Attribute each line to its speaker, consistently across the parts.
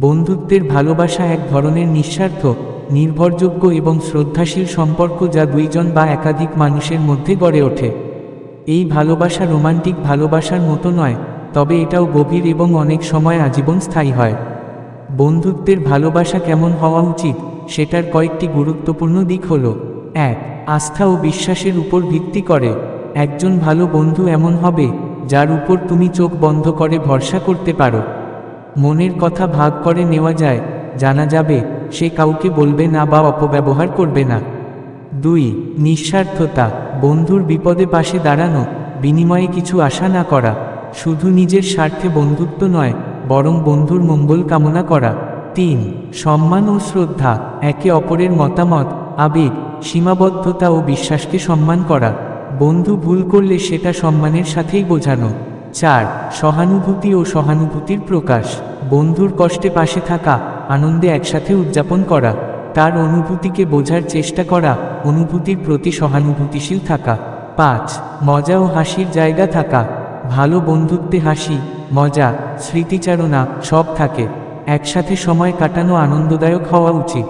Speaker 1: বন্ধুত্বের ভালোবাসা এক ধরনের নিঃস্বার্থ, নির্ভরযোগ্য এবং শ্রদ্ধাশীল সম্পর্ক যা দুইজন বা একাধিক মানুষের মধ্যে গড়ে ওঠে। এই ভালোবাসা রোমান্টিক ভালোবাসার মতো নয়, তবে এটাও গভীর এবং অনেক সময় আজীবন স্থায়ী হয়। বন্ধুত্বের ভালোবাসা কেমন হওয়া উচিত সেটার কয়েকটি গুরুত্বপূর্ণ দিক হল: ১. আস্থা ও বিশ্বাসের উপর ভিত্তি করে। একজন ভালো বন্ধু এমন হবে যার উপর তুমি চোখ বন্ধ করে ভরসা করতে পারো। মনের কথা ভাগ করে নেওয়া যায়, জানা যাবে সে কাউকে বলবে না বা অপব্যবহার করবে না। ২. নিঃস্বার্থতা, বন্ধুর বিপদে পাশে দাঁড়ানো, বিনিময়ে কিছু আশা না করা। শুধু নিজের স্বার্থে বন্ধুত্ব নয়, বরং বন্ধুর মঙ্গল কামনা করা। ৩. সম্মান ও শ্রদ্ধা, একে অপরের মতামত, আবেগ, সীমাবদ্ধতা ও বিশ্বাসকে সম্মান করা। বন্ধু ভুল করলে সেটা সম্মানের সাথেই বোঝানো। ৪. সহানুভূতি ও সহানুভূতির প্রকাশ, বন্ধুর কষ্টে পাশে থাকা, আনন্দে একসাথে উদযাপন করা, তার অনুভূতিকে বোঝার চেষ্টা করা, অনুভূতির প্রতি সহানুভূতিশীল থাকা। ৫. মজা ও হাসির জায়গা থাকা, ভালো বন্ধুত্বে হাসি, মজা, স্মৃতিচারণা সব থাকে। একসাথে সময় কাটানো আনন্দদায়ক হওয়া উচিত।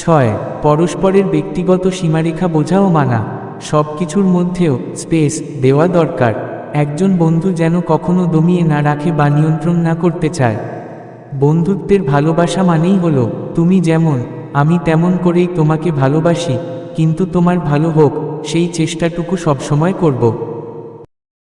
Speaker 1: ৬. পরস্পরের ব্যক্তিগত সীমারেখা বোঝা ও মানা, সব কিছুর মধ্যেও স্পেস দেওয়া দরকার। একজন বন্ধু যেন কখনো দমিয়ে না রাখে বা নিয়ন্ত্রণ না করতে চায়। বন্ধুত্বের ভালোবাসা মানেই হলো, তুমি যেমন আমি তেমন করেই তোমাকে ভালোবাসি, কিন্তু তোমার ভালো হোক সেই চেষ্টাটুকু সবসময় করব।